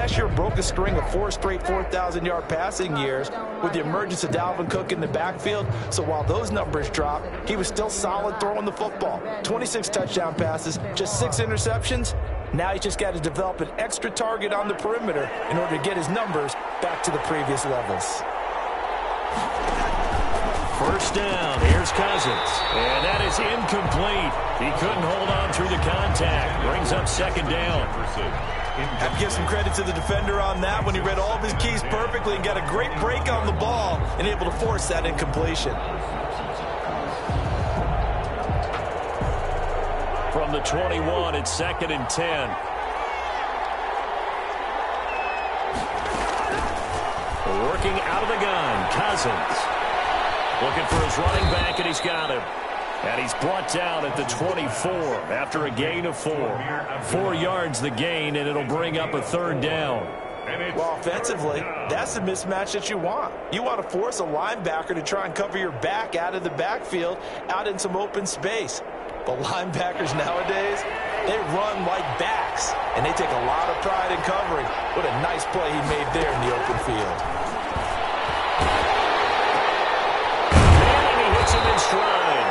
last year broke a string of 4 straight 4,000-yard passing years with the emergence of Dalvin Cook in the backfield. So while those numbers dropped, he was still solid throwing the football. 26 touchdown passes, just 6 interceptions. Now he's just got to develop an extra target on the perimeter in order to get his numbers back to the previous levels. First down, here's Cousins. And that is incomplete. He couldn't hold on through the contact. Brings up second down. Have to give some credit to the defender on that when he read all of his keys perfectly and got a great break on the ball and able to force that incompletion. From the 21, it's 2nd and 10. Working out of the gun, Cousins. Looking for his running back, and he's got him. And he's brought down at the 24 after a gain of 4. 4 yards the gain, and it'll bring up a 3rd down. Well, offensively, that's the mismatch that you want. You want to force a linebacker to try and cover your back out of the backfield, out in some open space. But linebackers nowadays, they run like backs, and they take a lot of pride in covering. What a nice play he made there in the open field. Him in stride.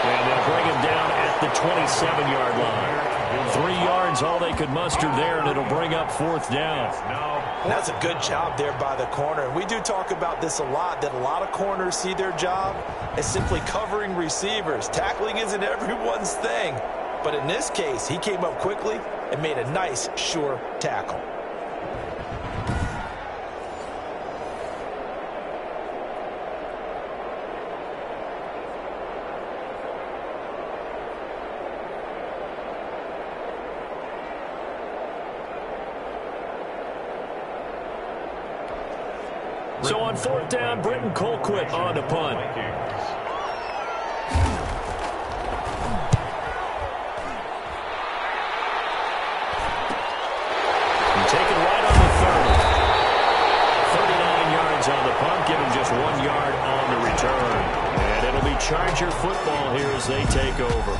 And they'll bring him down at the 27-yard line. 3 yards, all they could muster there, and it'll bring up 4th down. That's a good job there by the corner. And we do talk about this a lot, that a lot of corners see their job as simply covering receivers. Tackling isn't everyone's thing. But in this case, he came up quickly and made a nice, sure tackle. So on 4th down, Britton Colquitt on to punt. And taken right on the 30. 39 yards on the punt, giving just 1 yard on the return. And it'll be Charger football here as they take over.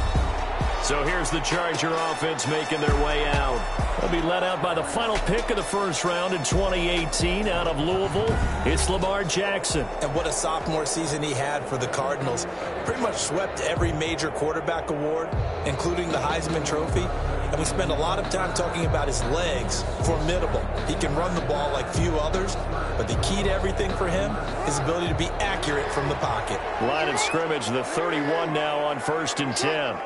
So here's the Charger offense making their way out. They'll be led out by the final pick of the 1st round in 2018 out of Louisville. It's Lamar Jackson. And what a sophomore season he had for the Cardinals. Pretty much swept every major quarterback award, including the Heisman Trophy. And we spend a lot of time talking about his legs. Formidable. He can run the ball like few others, but the key to everything for him is his ability to be accurate from the pocket. Line of scrimmage, the 31 now on 1st and 10.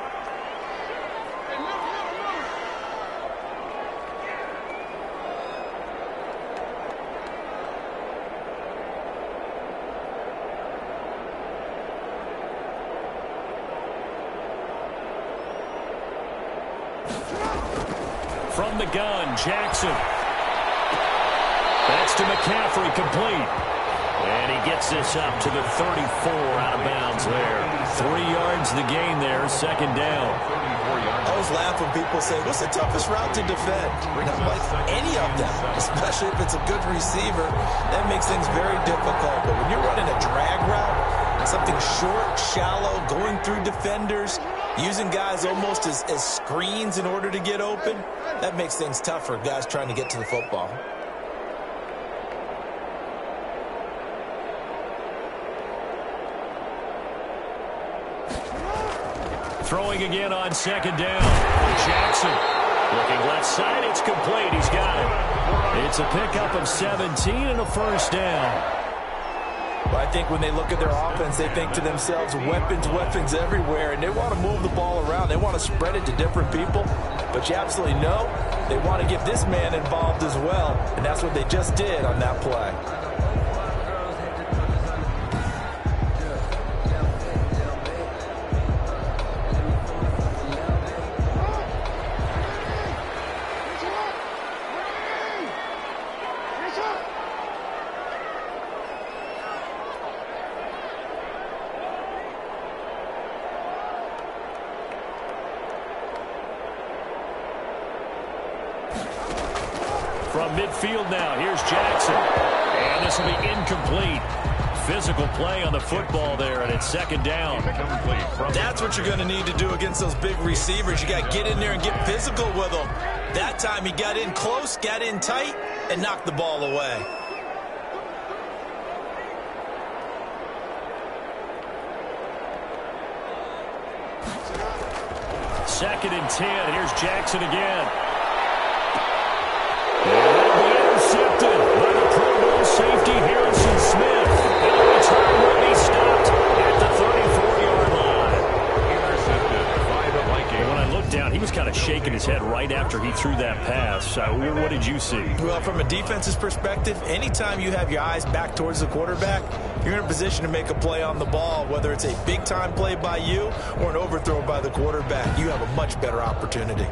From the gun, Jackson. That's to McCaffrey, complete. And he gets this up to the 34, out of bounds there. 3 yards the gain there, 2nd down. I always laugh when people say, what's the toughest route to defend? Not like any of them, especially if it's a good receiver. That makes things very difficult. But when you're running a drag route, something short, shallow, going through defenders, using guys almost as screens in order to get open, that makes things tough for guys trying to get to the football. Throwing again on 2nd down. Jackson looking left side. It's complete. He's got it. It's a pickup of 17 and a 1st down. Well, I think when they look at their offense, they think to themselves, weapons everywhere, and they want to move the ball around. They want to spread it to different people, but you absolutely know they want to get this man involved as well, and that's what they just did on that play. From midfield now, here's Jackson. And this will be incomplete. Physical play on the football there, and it's 2nd down. That's what you're going to need to do against those big receivers. You got to get in there and get physical with them. That time he got in close, got in tight, and knocked the ball away. Second and 10. Here's Jackson again. And that'll be intercepted by the Pro Bowl safety Harrison Smith. And the return will be stopped at the 34-yard line. Intercepted by the Vikings. When I looked down, he was kind of shaking his head right after he threw that pass. What did you see? Well, from a defense's perspective, anytime you have your eyes back towards the quarterback, you're in a position to make a play on the ball, whether it's a big-time play by you or an overthrow by the quarterback. You have a much better opportunity.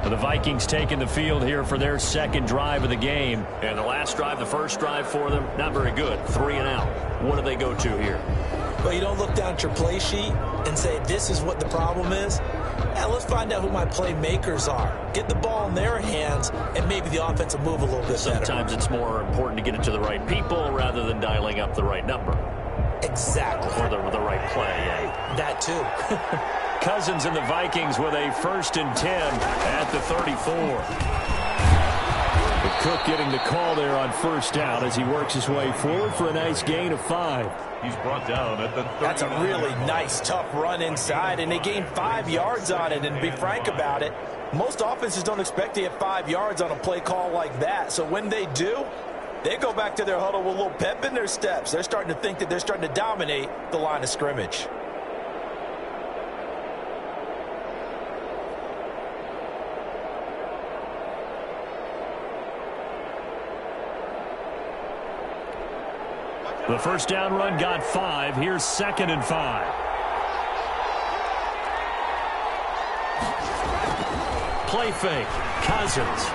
The Vikings taking the field here for their second drive of the game. And the last drive, the first drive for them, not very good. 3 and out. What do they go to here? Well, you don't look down at your play sheet and say, this is what the problem is. Yeah, let's find out who my playmakers are. Get the ball in their hands, and maybe the offense will move a little bit better. Sometimes it's more important to get it to the right people rather than dialing up the right number. Exactly. Or the right play, yeah. That too. Cousins and the Vikings with a 1st and 10 at the 34. But Cook getting the call there on first down as he works his way forward for a nice gain of 5. He's brought down at the 30. That's a really nice, tough run inside, and they gained 5 yards on it. And to be frank about it, most offenses don't expect to get 5 yards on a play call like that. So when they do, they go back to their huddle with a little pep in their steps. They're starting to think that they're starting to dominate the line of scrimmage. The first down run got 5. Here's 2nd and 5. Play fake. Cousins.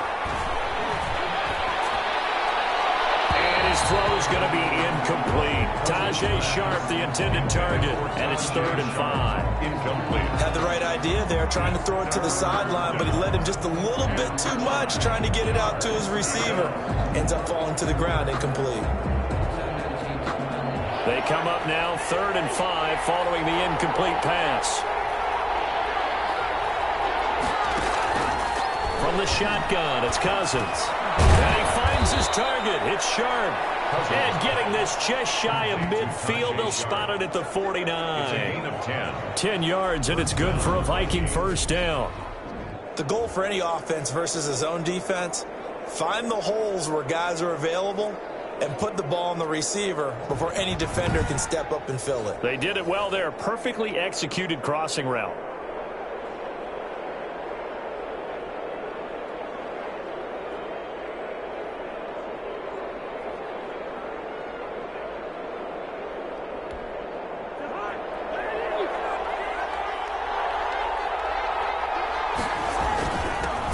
And his throw is going to be incomplete. Tajay Sharp, the intended target, and it's 3rd and 5. Incomplete. Had the right idea there, trying to throw it to the sideline, but he led him just a little bit too much, trying to get it out to his receiver. Ends up falling to the ground, incomplete. They come up now 3rd and 5 following the incomplete pass. From the shotgun, it's Cousins. And he finds his target. It's Sharp. And getting this just shy of midfield, they'll spot it at the 49. It's a gain of 10. 10 yards, and it's good for a Viking first down. The goal for any offense versus a zone defense, find the holes where guys are available and put the ball on the receiver before any defender can step up and fill it. They did it well there. Perfectly executed crossing route.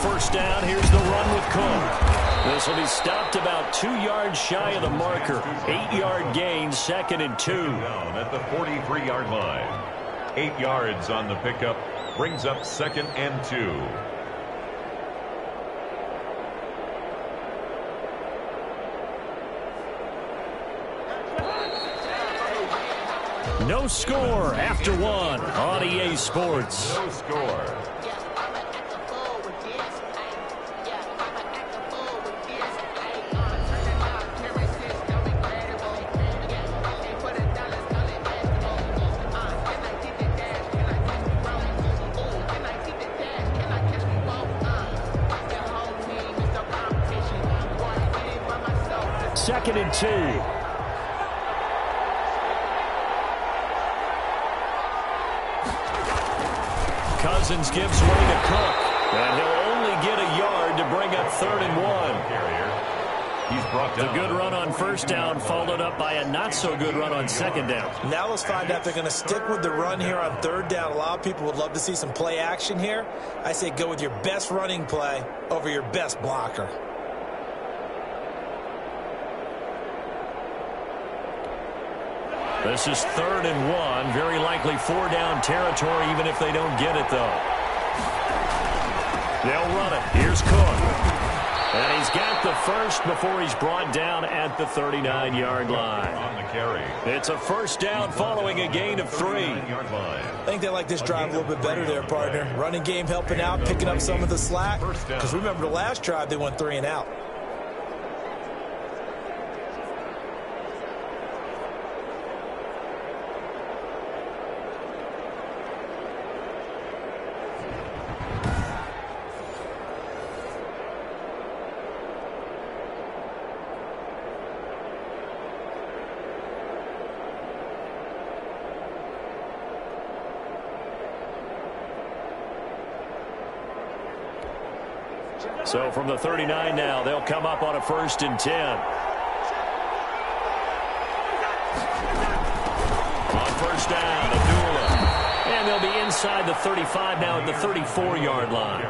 First down, here's the run with Cook. This will be stopped about 2 yards shy of the marker. 8-yard gain, 2nd and 2. Down at the 43-yard line. 8 yards on the pickup. Brings up 2nd and 2. No score after 1 on EA Sports. No score. Second and 2. Cousins gives way to Cook. And he'll only get a yard to bring up 3rd and 1. He's brought down. The good run on first down followed up by a not-so-good run on 2nd down. Now let's find out if they're going to stick with the run here on 3rd down. A lot of people would love to see some play action here. I say go with your best running play over your best blocker. This is 3rd and 1. Very likely 4-down territory, even if they don't get it, though. They'll run it. Here's Cook. And he's got get the first before he's brought down at the 39-yard line. On the carry. It's a first down following a gain of 3. I think they like this drive a little bit better there, partner. Running game helping out, picking up some of the slack. Because remember the last drive, they went 3 and out. So from the 39 now, they'll come up on a 1st and 10. On 1st down, Abdullah. And they'll be inside the 35 now at the 34-yard line.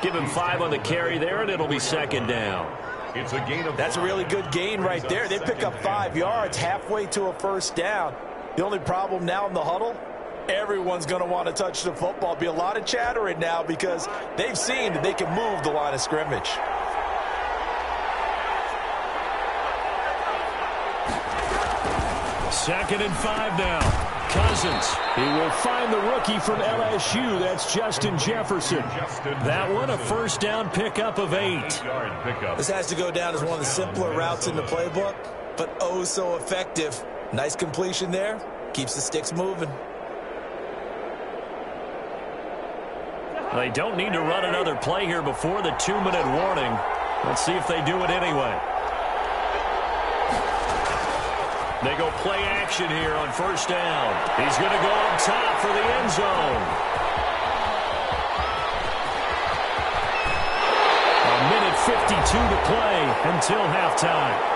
Give him 5 on the carry there, and it'll be 2nd down. It's a gain of That's a really good gain right there. They pick up 5 yards halfway to a 1st down. The only problem now in the huddle, everyone's going to want to touch the football. Be a lot of chattering now because they've seen that they can move the line of scrimmage. Second and 5 now. Cousins. He will find the rookie from LSU. That's Justin Jefferson. That one a 1st down pickup of 8. This has to go down as one of the simpler routes in the playbook, but oh so effective. Nice completion there. Keeps the sticks moving. They don't need to run another play here before the 2-minute warning. Let's see if they do it anyway. They go play action here on 1st down. He's going to go up top for the end zone. A minute 52 to play until halftime.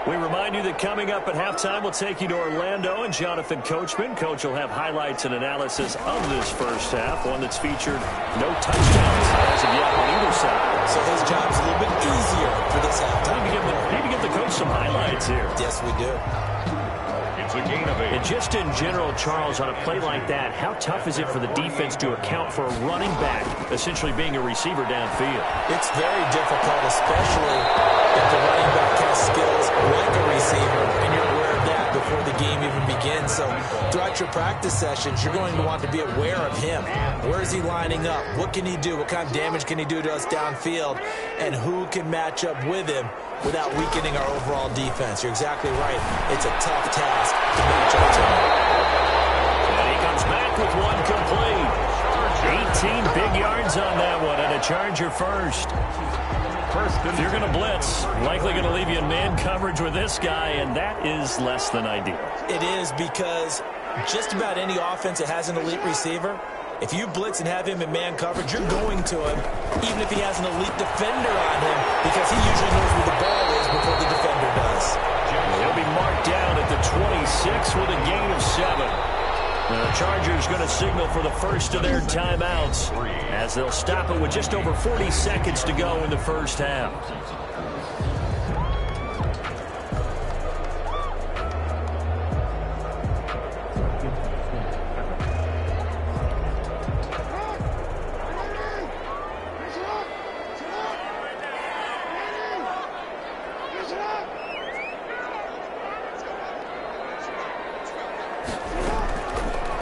We remind you that coming up at halftime, we'll take you to Orlando and Jonathan Coachman. Coach will have highlights and analysis of this first half, one that's featured no touchdowns as of yet on either side. So his job's a little bit easier for this halftime. Need to give the coach some highlights here. Yes, we do. It's a gain of 8. And just in general, Charles, on a play like that, how tough is it for the defense to account for a running back essentially being a receiver downfield? It's very difficult, especially if the running back has skills like a receiver, and you're aware of that before the game even begins. So throughout your practice sessions, you're going to want to be aware of him. Where is he lining up? What can he do? What kind of damage can he do to us downfield? And who can match up with him without weakening our overall defense? You're exactly right. It's a tough task to match up to him. And he comes back with one complete. 18 big yards on that one, and a Charger first. If you're going to blitz, likely going to leave you in man coverage with this guy, and that is less than ideal. It is, because just about any offense that has an elite receiver, if you blitz and have him in man coverage, you're going to him, even if he has an elite defender on him, because he usually knows where the ball is before the defender does. He'll be marked down at the 26 with a gain of 7. The Chargers going to signal for the first of their timeouts as they'll stop it with just over 40 seconds to go in the first half.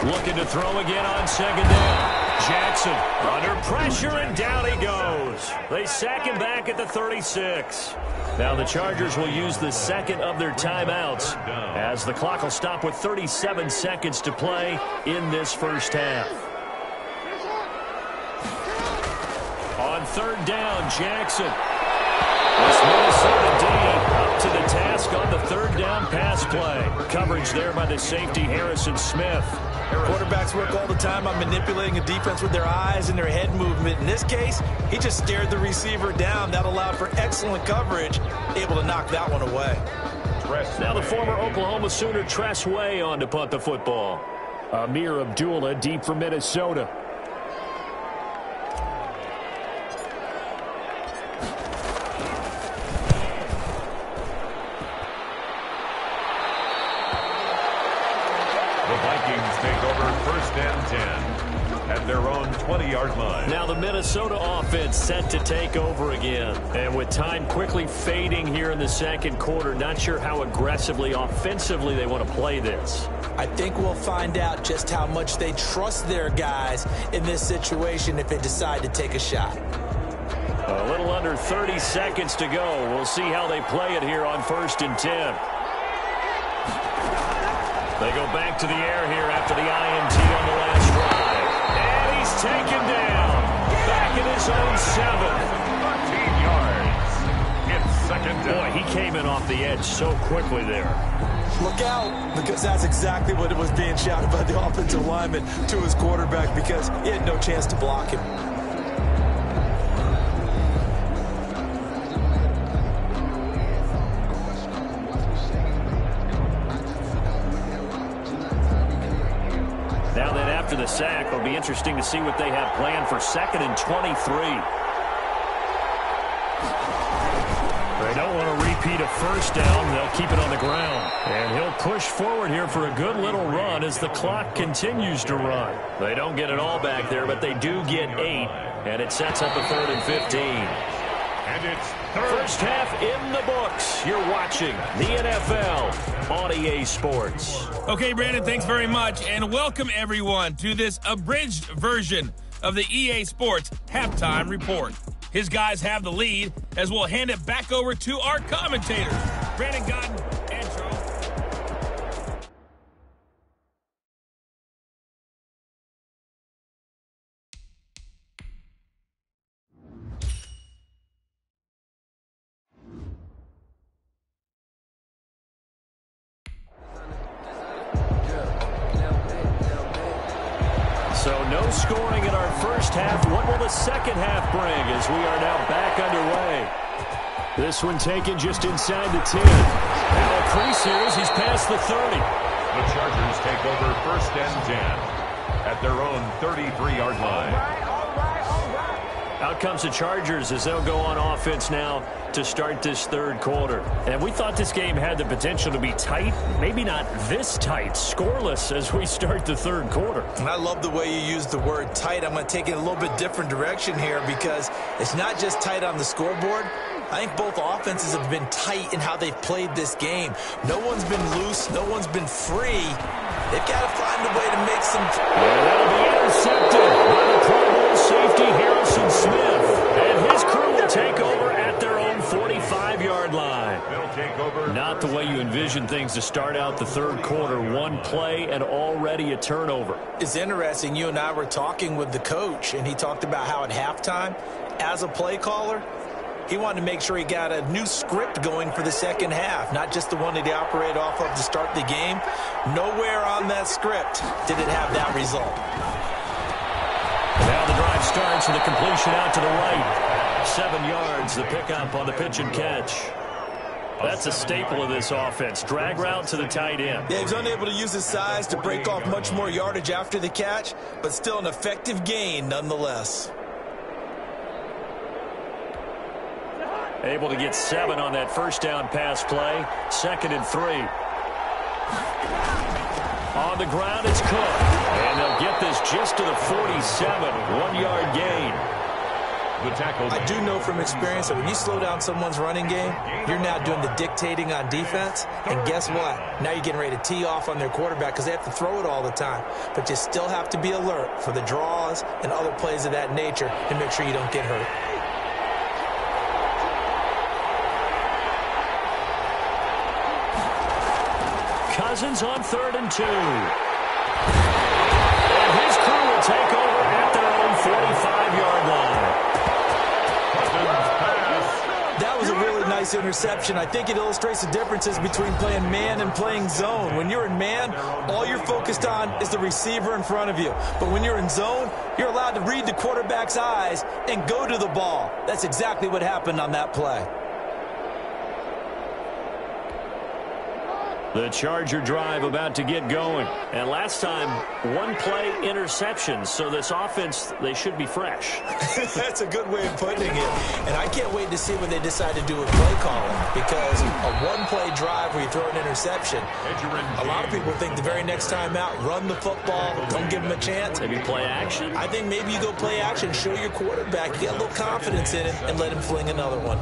Looking to throw again on 2nd down. Jackson under pressure, and down he goes. They sack him back at the 36. Now the Chargers will use the second of their timeouts as the clock will stop with 37 seconds to play in this first half. On 3rd down, Jackson. This Minnesota D up to the task on the 3rd down pass play. Coverage there by the safety, Harrison Smith. Quarterbacks work all the time on manipulating a defense with their eyes and their head movement. In this case, he just stared the receiver down. That allowed for excellent coverage, able to knock that one away. Now the former Oklahoma Sooner Tress Way on to punt the football. Amir Abdullah deep for Minnesota. The Vikings take over 1st and 10 at their own 20-yard line. Now the Minnesota offense set to take over again. And with time quickly fading here in the second quarter, not sure how aggressively, offensively they want to play this. I think we'll find out just how much they trust their guys in this situation if they decide to take a shot. A little under 30 seconds to go. We'll see how they play it here on 1st and 10. They go back to the air here after the INT on the last drive. And he's taken down. Back in his own 7. 13 yards. It's 2nd down. Boy, he came in off the edge so quickly there. Look out, because that's exactly what it was being shouted by the offensive lineman to his quarterback, because he had no chance to block him. Now then, after the sack, it'll be interesting to see what they have planned for 2nd and 23. They don't want to repeat a 1st down. They'll keep it on the ground. And he'll push forward here for a good little run as the clock continues to run. They don't get it all back there, but they do get 8. And it sets up a 3rd and 15. And it's First half in the books. You're watching the NFL on EA Sports. Okay, Brandon, thanks very much. And welcome, everyone, to this abridged version of the EA Sports Halftime Report. His guys have the lead as we'll hand it back over to our commentators. Brandon Godden, intro. So no scoring in our first half. What will the second half bring as we are now back underway? This one taken just inside the 10. Now a crease here as he's past the 30. The Chargers take over 1st and 10 at their own 33-yard line. Out comes the Chargers as they'll go on offense now to start this third quarter. And we thought this game had the potential to be tight. Maybe not this tight, scoreless as we start the third quarter. And I love the way you use the word tight. I'm going to take it a little bit different direction here because it's not just tight on the scoreboard. I think both offenses have been tight in how they've played this game. No one's been loose. No one's been free. They've got to find a way to make some... And that'll be intercepted by the Pro Bowl safety Harrison Smith. And his crew will take over at their own 45-yard line. They'll take over. Not the way you envision things to start out the third quarter. One play and already a turnover. It's interesting. You and I were talking with the coach, and he talked about how at halftime, as a play caller, he wanted to make sure he got a new script going for the second half, not just the one that he operated off of to start the game. Nowhere on that script did it have that result. Now the drive starts with a completion out to the right. 7 yards, the pickup on the pitch and catch. That's a staple of this offense. Drag route to the tight end. Yeah, he was unable to use his size to break off much more yardage after the catch, but still an effective gain nonetheless. Able to get 7 on that first down pass play. 2nd and 3. On the ground, it's Cook. And they'll get this just to the 47. 1-yard gain. The tackle. I do know from experience that when you slow down someone's running game, you're now doing the dictating on defense. And guess what? Now you're getting ready to tee off on their quarterback because they have to throw it all the time. But you still have to be alert for the draws and other plays of that nature and make sure you don't get hurt. Cousins on 3rd and 2. And his crew will take over at their own 45-yard line. That was a really nice interception. I think it illustrates the differences between playing man and playing zone. When you're in man, all you're focused on is the receiver in front of you. But when you're in zone, you're allowed to read the quarterback's eyes and go to the ball. That's exactly what happened on that play. The Charger drive about to get going. And last time, one play interception. So this offense, they should be fresh. That's a good way of putting it. And I can't wait to see what they decide to do with play calling. Because a one-play drive where you throw an interception, a lot of people think the very next time out, run the football, don't give them a chance. Maybe play action? I think maybe you go play action, show your quarterback, get a little confidence in it, and let him fling another one.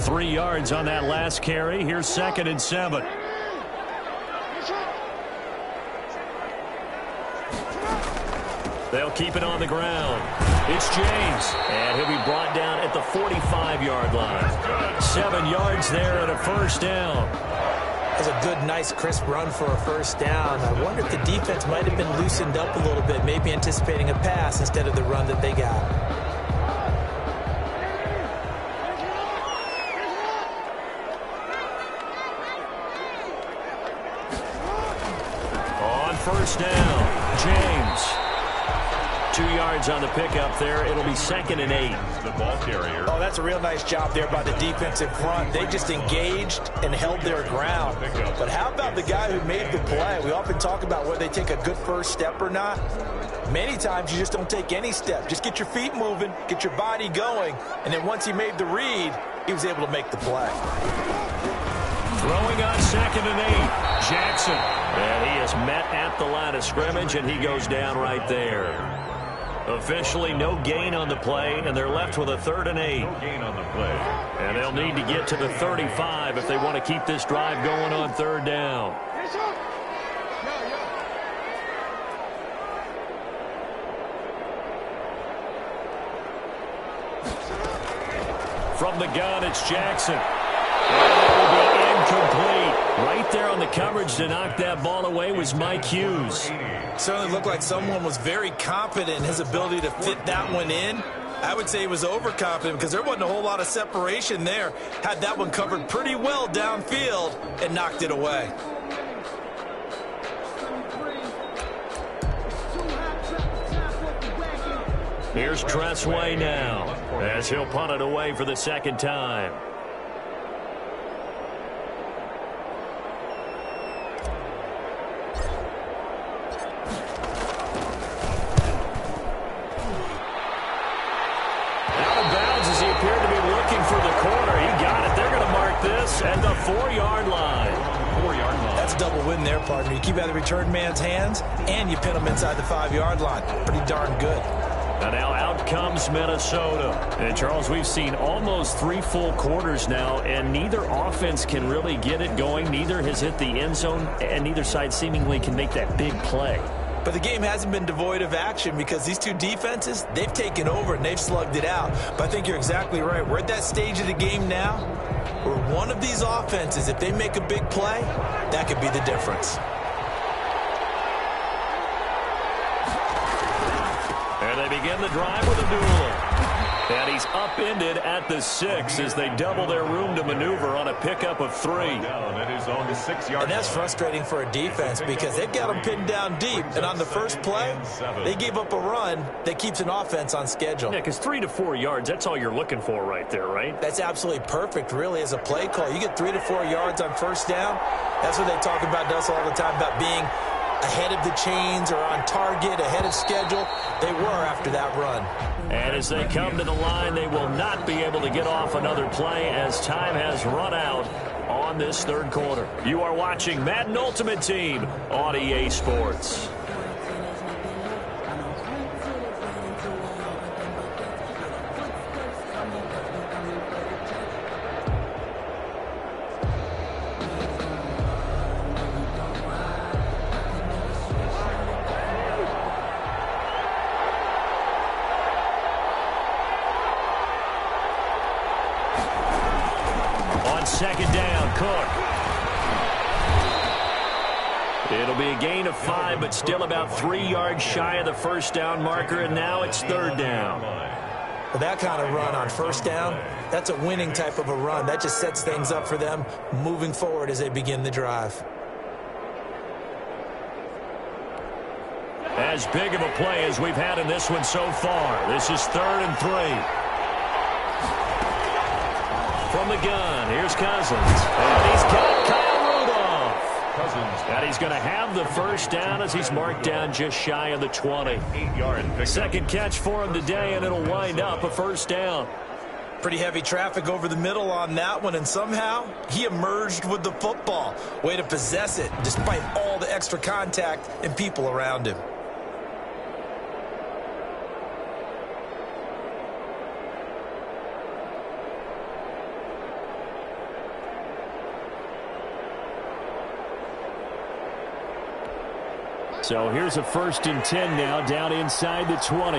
3 yards on that last carry. Here's 2nd and 7. They'll keep it on the ground. It's James. And he'll be brought down at the 45-yard line. 7 yards there and a first down. That's a good, nice, crisp run for a first down. I wonder if the defense might have been loosened up a little bit, maybe anticipating a pass instead of the run that they got. First down, James. 2 yards on the pickup there. It'll be 2nd and 8. The ball carrier. Oh, that's a real nice job there by the defensive front. They just engaged and held their ground. But how about the guy who made the play? We often talk about whether they take a good first step or not. Many times you just don't take any step. Just get your feet moving, get your body going, and then once he made the read, he was able to make the play. Throwing on 2nd and 8, Jackson. And he is met at the line of scrimmage, and he goes down right there. Officially no gain on the play, and they're left with a 3rd and 8. No gain on the play. And they'll need to get to the 35 if they want to keep this drive going on 3rd down. From the gun, it's Jackson. And it will be incomplete. Right there on the coverage to knock that ball away was Mike Hughes. Certainly looked like someone was very confident in his ability to fit that one in. I would say he was overconfident because there wasn't a whole lot of separation there. Had that one covered pretty well downfield and knocked it away. Here's Tressway now as he'll punt it away for the 2nd time. At the 4-yard line. 4-yard line. That's a double win there, partner. You keep out of the return man's hands, and you pin him inside the 5-yard line. Pretty darn good. And now out comes Minnesota. And, Charles, we've seen almost 3 full quarters now, and neither offense can really get it going. Neither has hit the end zone, and neither side seemingly can make that big play. But the game hasn't been devoid of action because these two defenses, they've taken over and they've slugged it out. But I think you're exactly right. We're at that stage of the game now where one of these offenses, if they make a big play, that could be the difference. And they begin the drive with a duel. And he's upended at the 6 as they double their room to maneuver on a pickup of 3. Down at his own 6-yard. And that's frustrating for a defense because they've got them pinned down deep. And on the first play, they gave up a run that keeps an offense on schedule. Yeah, because 3 to 4 yards, that's all you're looking for right there, right? That's absolutely perfect, really, as a play call. You get 3 to 4 yards on first down. That's what they talk about to us all the time, about being ahead of the chains or on target, ahead of schedule. They were after that run. And as they come to the line, they will not be able to get off another play as time has run out on this 3rd quarter. You are watching Madden Ultimate Team on EA Sports. On 2nd down, Cook. It'll be a gain of 5, but still about 3 yards shy of the first down marker, and now it's 3rd down. Well, that kind of run on first down, that's a winning type of a run. That just sets things up for them moving forward as they begin the drive. As big of a play as we've had in this one so far. This is 3rd and 3. from the gun. Here's Cousins. And he's got Kyle Rudolph. And he's going to have the first down as he's marked down just shy of the 20. 8-yard pickup. Second catch for him today, and it'll wind up a first down. Pretty heavy traffic over the middle on that one, and somehow he emerged with the football. Way to possess it, despite all the extra contact and people around him. So here's a 1st and 10 now, down inside the 20.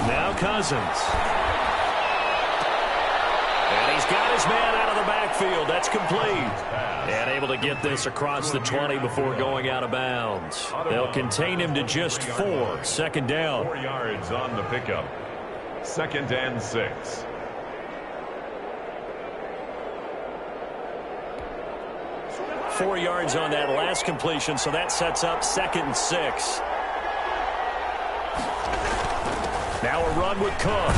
Now Cousins. And he's got his man out of the backfield. That's complete. And able to get this across the 20 before going out of bounds. They'll contain him to just 4. Second down. 4 yards on the pickup. 2nd and 6. Four yards on that last completion, so that sets up 2nd and 6. Now a run with Cook.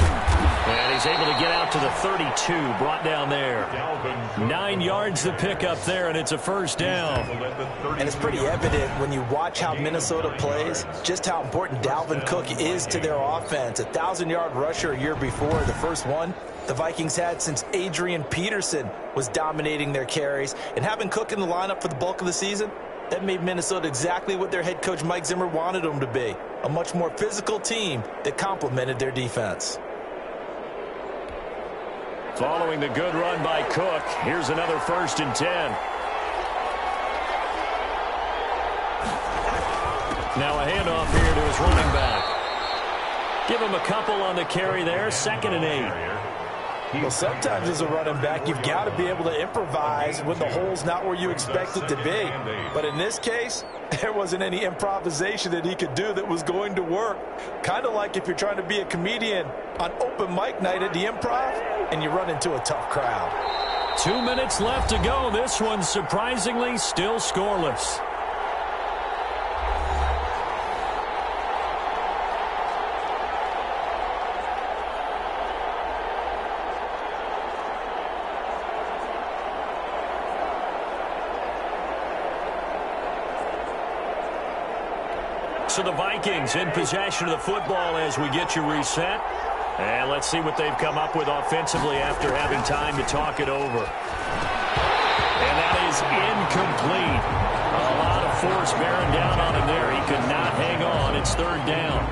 And he's able to get out to the 32, brought down there. 9 yards to pick up there, and it's a first down. And it's pretty evident when you watch how Minnesota plays, just how important Dalvin Cook is to their offense. 1,000-yard rusher a year before, the first one the Vikings had since Adrian Peterson was dominating their carries. And having Cook in the lineup for the bulk of the season, that made Minnesota exactly what their head coach Mike Zimmer wanted them to be. A much more physical team that complemented their defense. Following the good run by Cook, here's another 1st and 10. Now a handoff here to his running back. Give him a couple on the carry there, 2nd and 8. Well, sometimes as a running back, you've got to be able to improvise when the hole's not where you expect it to be. But in this case, there wasn't any improvisation that he could do that was going to work. Kind of like if you're trying to be a comedian on open mic night at the Improv and you run into a tough crowd. 2 minutes left to go. This one surprisingly still scoreless. So the Vikings in possession of the football as we get you reset. And let's see what they've come up with offensively after having time to talk it over. And that is incomplete. A lot of force bearing down on him there. He could not hang on. It's 3rd down.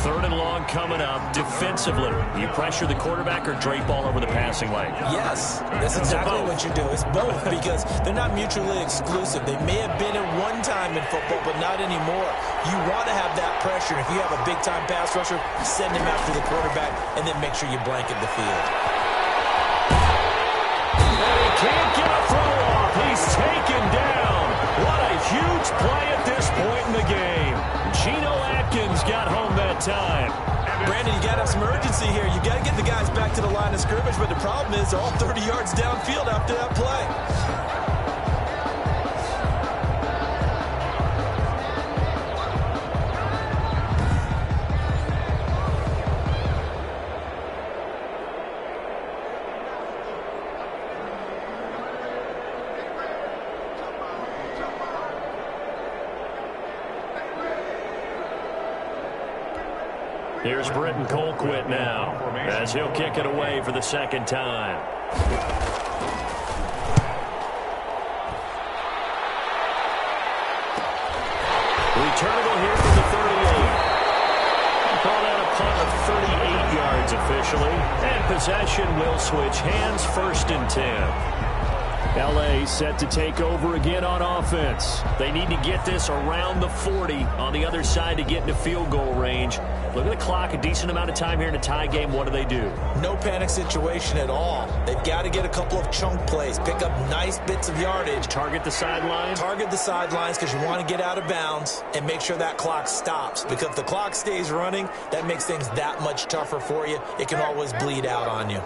3rd and long coming up. Defensively, you pressure the quarterback or drape all over the passing lane? Yes, that's exactly what you do. It's both because they're not mutually exclusive. They may have been at one time in football, but not anymore. You want to have that pressure. If you have a big-time pass rusher, send him after the quarterback, and then make sure you blanket the field. And he can't get a throw off. He's taken down. What a huge play at this point in the game. Geno Atkins got home that time. Brandon, you got to have some urgency here. You got to get the guys back to the line of scrimmage, but the problem is they're all 30 yards downfield after that play. Here's Britton Colquitt now as he'll kick it away for the 2nd time. Returnable here from the 38. Call that a punt of 38 yards officially. And possession will switch hands, 1st and 10. L.A. set to take over again on offense. They need to get this around the 40 on the other side to get into field goal range. Look at the clock, a decent amount of time here in a tie game. What do? No panic situation at all. They've got to get a couple of chunk plays, pick up nice bits of yardage. Target the sidelines? Target the sidelines because you want to get out of bounds and make sure that clock stops. Because if the clock stays running, that makes things that much tougher for you. It can always bleed out on you.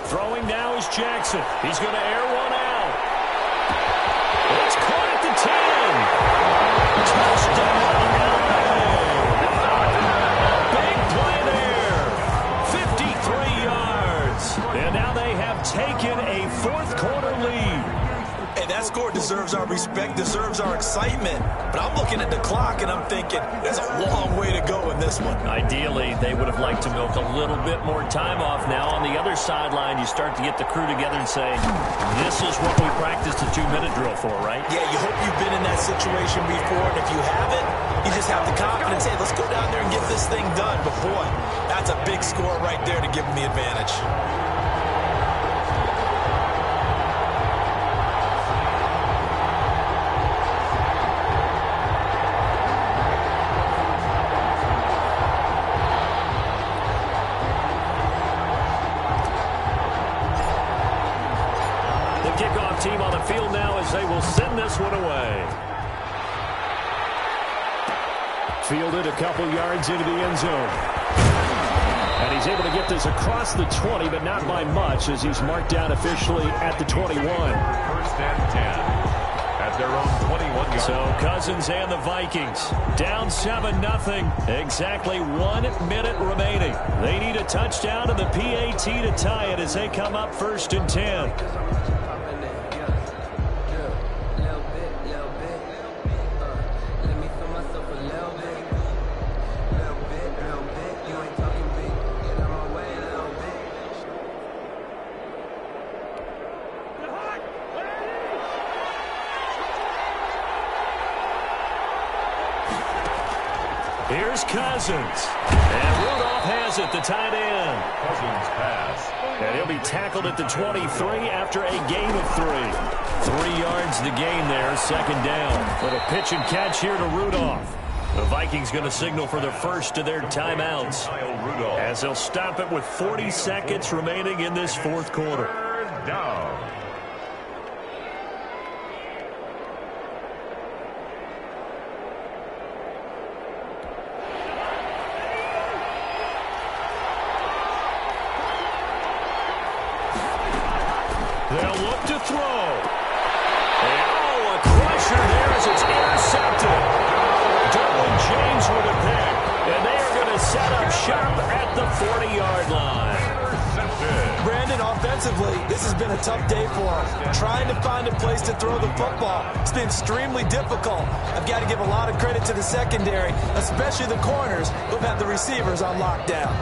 Throwing now is Jackson. He's going to air one out. It's caught at the 10. respect deserves our excitement. But I'm looking at the clock, and I'm thinking, there's a long way to go in this one. Ideally, they would have liked to milk a little bit more time off. Now, on the other sideline, you start to get the crew together and say, this is what we practiced a 2-minute drill for, right? Yeah, you hope you've been in that situation before, and if you haven't, you just have the confidence, hey, let's go down there and get this thing done. But, boy, that's a big score right there to give them the advantage. Team on the field now as they will send this one away. Fielded a couple yards into the end zone. And he's able to get this across the 20, but not by much as he's marked down officially at the 21. First and 10 at their own 21 yard. So Cousins and the Vikings down 7-0. Exactly 1 minute remaining. They need a touchdown and the PAT to tie it as they come up 1st and 10. Here's Cousins. And Rudolph has it, the tight end. Cousins pass. And he'll be tackled at the 23 after a gain of 3. 3 yards the gain there, 2nd down. But a pitch and catch here to Rudolph. The Vikings going to signal for the first of their timeouts as they'll stop it with 40 seconds remaining in this 4th quarter. Third down. They'll look to throw. And, oh, a crusher there as it's intercepted. Derwin James with a pick. And they are going to set up shop at the 40-yard line. Brandon, offensively, this has been a tough day for him. Trying to find a place to throw the football. It's been extremely difficult. I've got to give a lot of credit to the secondary, especially the corners who've had the receivers on lockdown.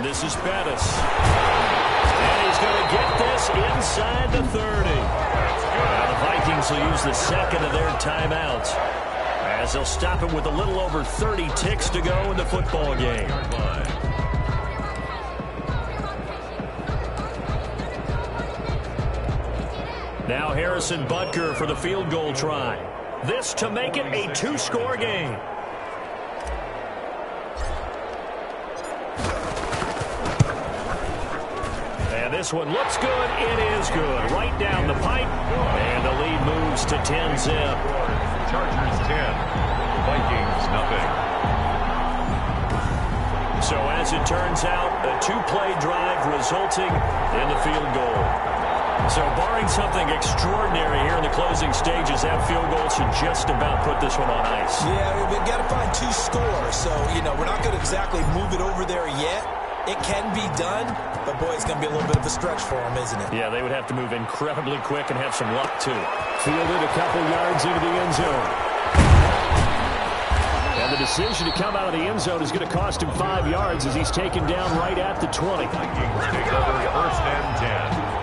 This is Bettis. And he's going to get this inside the 30. Now the Vikings will use the 2nd of their timeouts as they'll stop it with a little over 30 ticks to go in the football game. Now Harrison Butker for the field goal try. This to make it a 2-score game. This one looks good. It is good. Right down the pipe. And the lead moves to 10-zip. Chargers 10. Vikings nothing. So as it turns out, a 2-play drive resulting in the field goal. So barring something extraordinary here in the closing stages, that field goal should just about put this one on ice. Yeah, we've got to find 2 scores. So, we're not going to exactly move it over there yet. It can be done, but boy, it's going to be a little bit of a stretch for them, isn't it? Yeah, they would have to move incredibly quick and have some luck, too. Fielded a couple yards into the end zone. And the decision to come out of the end zone is going to cost him 5 yards as he's taken down right at the 20. Vikings take over 1st and 10.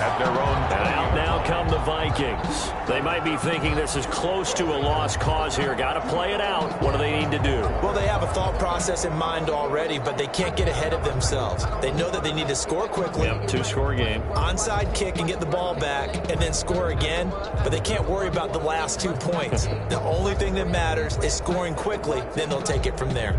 At their own. And out now come the Vikings. They might be thinking this is close to a lost cause here. Got to play it out. What do they need to do? Well, they have a thought process in mind already, but they can't get ahead of themselves. They know that they need to score quickly. Yep, 2-score game. Onside kick and get the ball back and then score again, but they can't worry about the last 2 points. The only thing that matters is scoring quickly, then they'll take it from there.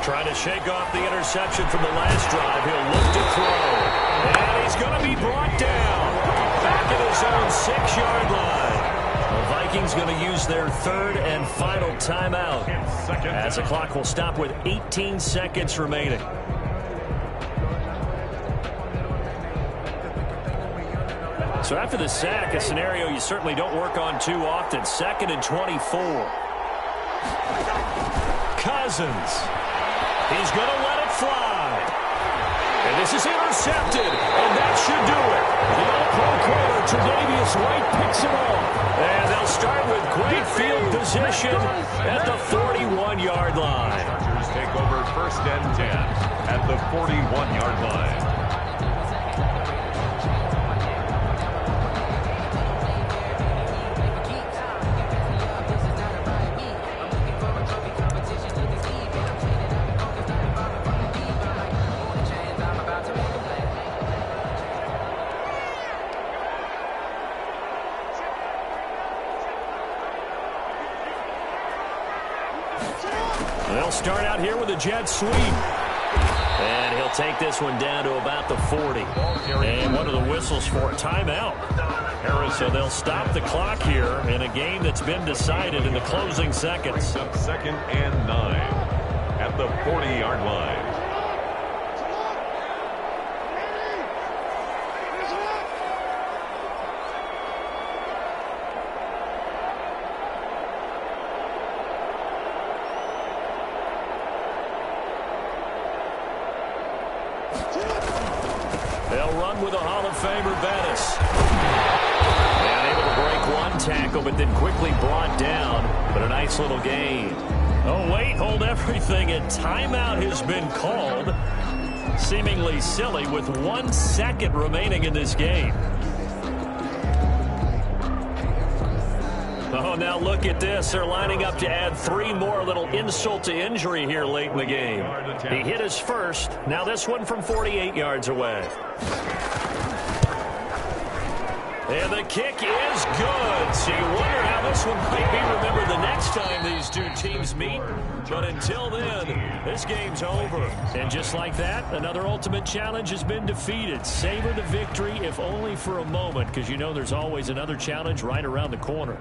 Trying to shake off the interception from the last drive. He'll look to throw. And he's going to be brought down. Back at his own 6-yard line. The Vikings going to use their third and final timeout as the clock will stop with 18 seconds remaining. So after the sack, a scenario you certainly don't work on too often. 2nd and 24. Cousins. He's going to let it fly. And this is intercepted, and that should do it. The all-pro corner, Tre'Davious White, picks it off. And they'll start with great field position at the 41-yard line. Chargers take over 1st and 10 at the 41-yard line. They'll start out here with a jet sweep. And he'll take this one down to about the 40. And one of the whistles for a timeout. So they'll stop the clock here in a game that's been decided in the closing seconds. 2nd and 9 at the 40-yard line. They'll run with a Hall of Famer, Bettis. And able to break one tackle, but then quickly brought down. But a nice little gain. Oh, wait, hold everything. A timeout has been called. Seemingly silly with 1 second remaining in this game. Oh, now look at this. They're lining up to add 3 more. Little insult to injury here late in the game. He hit his first. Now this one from 48 yards away. And the kick is good. So you wonder how this one might be remembered the next time these two teams meet. But until then, this game's over. And just like that, another ultimate challenge has been defeated. Savor the victory, if only for a moment, because you know there's always another challenge right around the corner.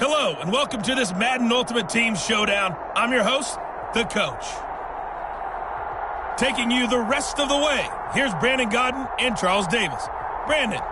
Hello, and welcome to this Madden Ultimate Team Showdown. I'm your host, the Coach. Taking you the rest of the way, here's Brandon Godden and Charles Davis. Brandon.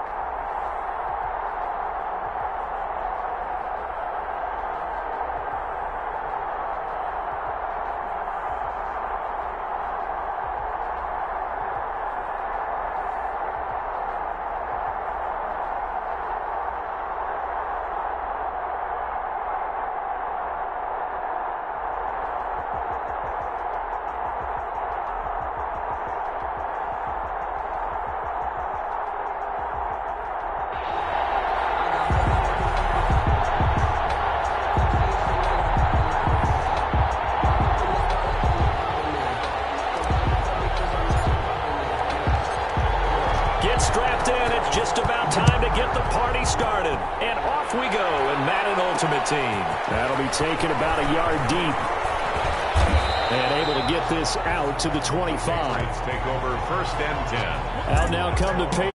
Strapped in, it's just about time to get the party started. And off we go in Madden Ultimate Team. That'll be taken about a yard deep. And able to get this out to the 25. Take over 1st and 10. Out now come to pay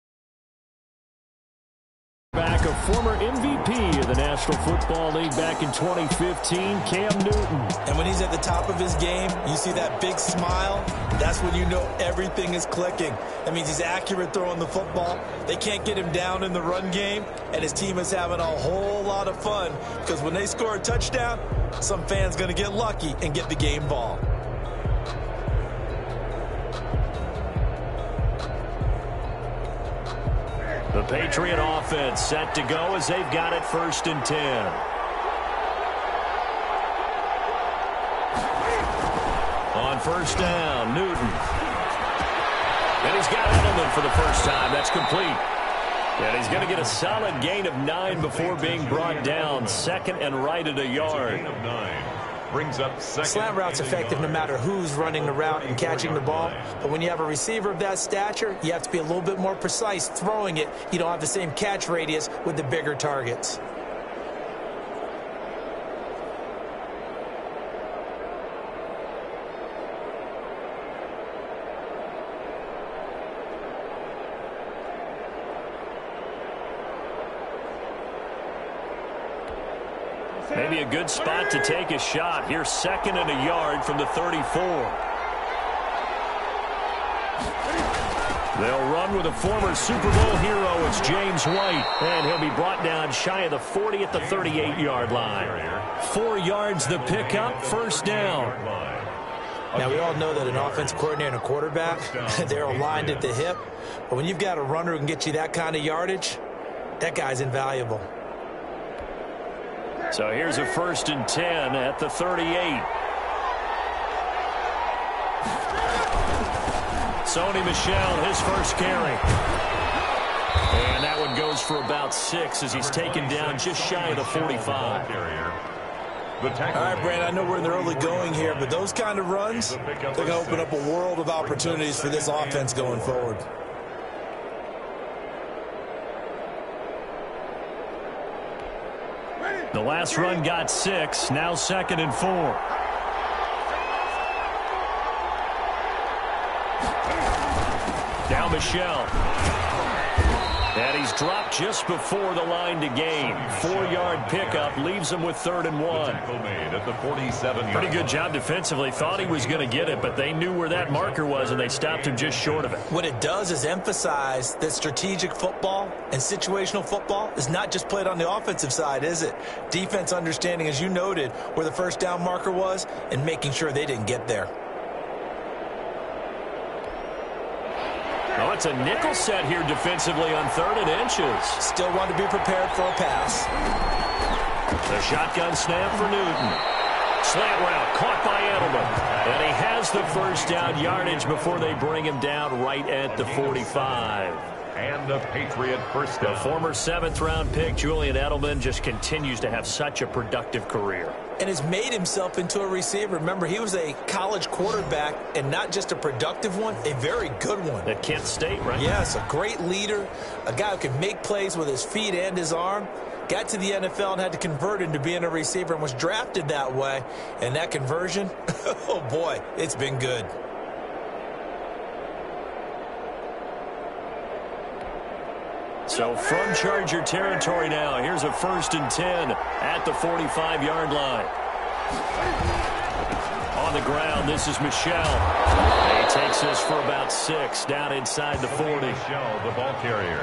back a former MVP of the National Football League back in 2015, Cam Newton. And when he's at the top of his game, you see that big smile, that's when you know everything is clicking. That means he's accurate throwing the football. They can't get him down in the run game, and his team is having a whole lot of fun because when they score a touchdown, some fan's going to get lucky and get the game ball. The Patriot offense set to go as they've got it 1st and 10. On 1st down, Newton. And he's got Edelman for the first time. That's complete. And he's going to get a solid gain of 9 before being brought down. 2nd and right at a yard. Gain of 9. Brings up 2nd. Slant route's effective no matter who's running the route and catching the ball. But when you have a receiver of that stature, you have to be a little bit more precise throwing it. You don't have the same catch radius with the bigger targets. Maybe a good spot to take a shot. Here's 2nd and a yard from the 34. They'll run with a former Super Bowl hero. It's James White. And he'll be brought down shy of the 40 at the 38-yard line. 4 yards the pickup, 1st down. Now, we all know that an offensive coordinator and a quarterback, they're aligned at the hip. But when you've got a runner who can get you that kind of yardage, that guy's invaluable. So here's a 1st and 10 at the 38. Sony Michel, his first carry. And that one goes for about 6 as he's taken down just shy of the 45. All right, Brandon, I know we're in the early going here, but those kind of runs, they're going to open up a world of opportunities for this offense going forward. The last run got 6, now 2nd and 4. Now Michel. And he's dropped just before the line to gain. 4-yard pickup leaves him with 3rd and 1. Tackle made at the 47. Pretty good job defensively. Thought he was going to get it, but they knew where that marker was, and they stopped him just short of it. What it does is emphasize that strategic football and situational football is not just played on the offensive side, is it? Defense understanding, as you noted, where the 1st down marker was and making sure they didn't get there. Oh, it's a nickel set here defensively on 3rd and inches. Still want to be prepared for a pass. The shotgun snap for Newton. Slant route caught by Edelman. And he has the 1st down yardage before they bring him down right at the 45. And a Patriot 1st down. The former 7th-round pick, Julian Edelman, just continues to have such a productive career. And has made himself into a receiver. Remember, he was a college quarterback, and not just a productive one, a very good one. At Kent State, right? Yes, a great leader, a guy who can make plays with his feet and his arm. Got to the NFL and had to convert into being a receiver and was drafted that way. And that conversion, oh boy, it's been good. So from Charger territory now, here's a 1st and 10 at the 45-yard line. On the ground, this is Michelle. He takes this for about 6 down inside the 40. Michelle, the ball carrier.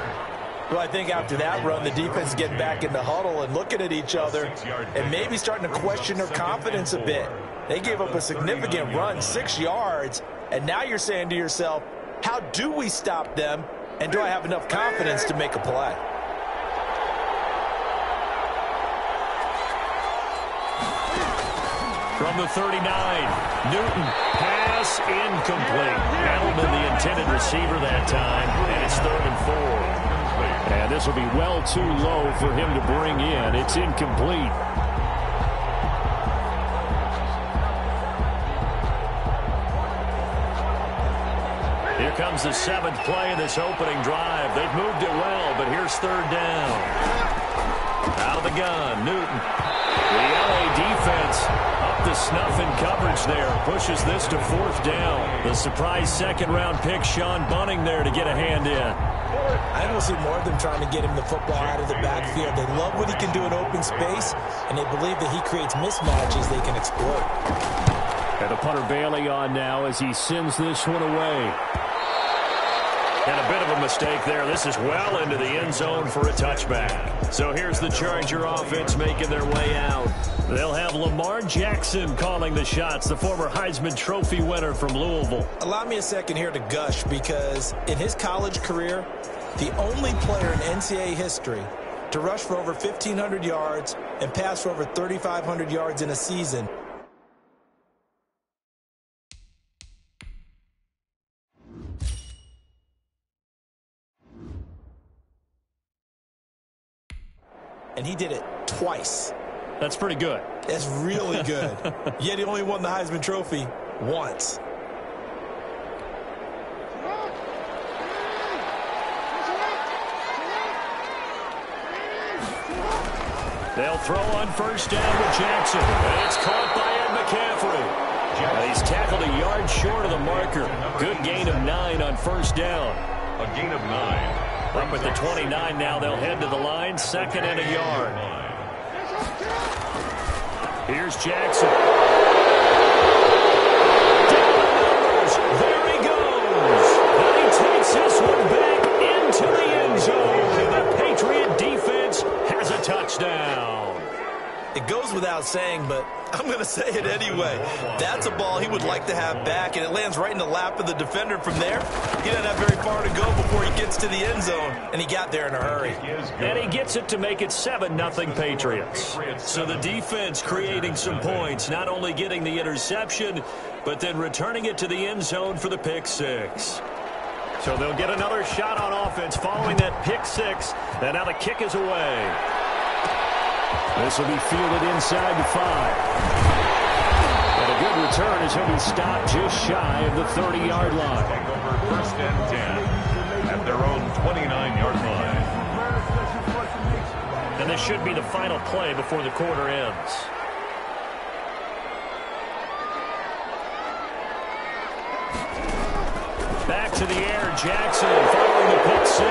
Well, I think after that run, the defense is getting back in the huddle and looking at each other and maybe starting to question their confidence a bit. They gave up a significant run, 6 yards, and now you're saying to yourself, how do we stop them, and do I have enough confidence to make a play? From the 39, Newton, pass incomplete. Edelman, the intended receiver that time, and it's 3rd and 4. And this will be well too low for him to bring in. It's incomplete. Here comes the 7th play of this opening drive. They've moved it well, but here's 3rd down. Out of the gun, Newton. The LA defense up to snuff in coverage there. Pushes this to 4th down. The surprise 2nd-round pick, Sean Bunning, there to get a hand in. I don't see more of them trying to get him the football out of the backfield. They love what he can do in open space, and they believe that he creates mismatches they can exploit. And the punter Bailey on now as he sends this one away. And a bit of a mistake there. This is well into the end zone for a touchback. So here's the Charger offense making their way out. They'll have Lamar Jackson calling the shots, the former Heisman Trophy winner from Louisville. Allow me a second here to gush, because in his college career, the only player in NCAA history to rush for over 1,500 yards and pass for over 3,500 yards in a season. And he did it twice. That's pretty good. That's really good. Yet he only won the Heisman Trophy once. They'll throw on 1st down with Jackson. And it's caught by Ed McCaffrey. And he's tackled a yard short of the marker. Good gain of 9 on 1st down. A gain of 9. Up at the 29 now, they'll head to the line, 2nd and a yard. Here's Jackson. Down the numbers. There he goes. And he takes this one back into the end zone. And the Patriot defense has a touchdown. It goes without saying, but I'm going to say it anyway. That's a ball he would like to have back, and it lands right in the lap of the defender from there. He doesn't have very far to go before he gets to the end zone, and he got there in a hurry. And he gets it to make it 7-0 Patriots. So the defense creating some points, not only getting the interception, but then returning it to the end zone for the pick 6. So they'll get another shot on offense following that pick 6, and now the kick is away. This will be fielded inside the 5. And a good return as he'll be stopped just shy of the 30-yard line. Take over 1st and 10 at their own 29-yard line. And this should be the final play before the quarter ends. Back to the air, Jackson following the pick 6.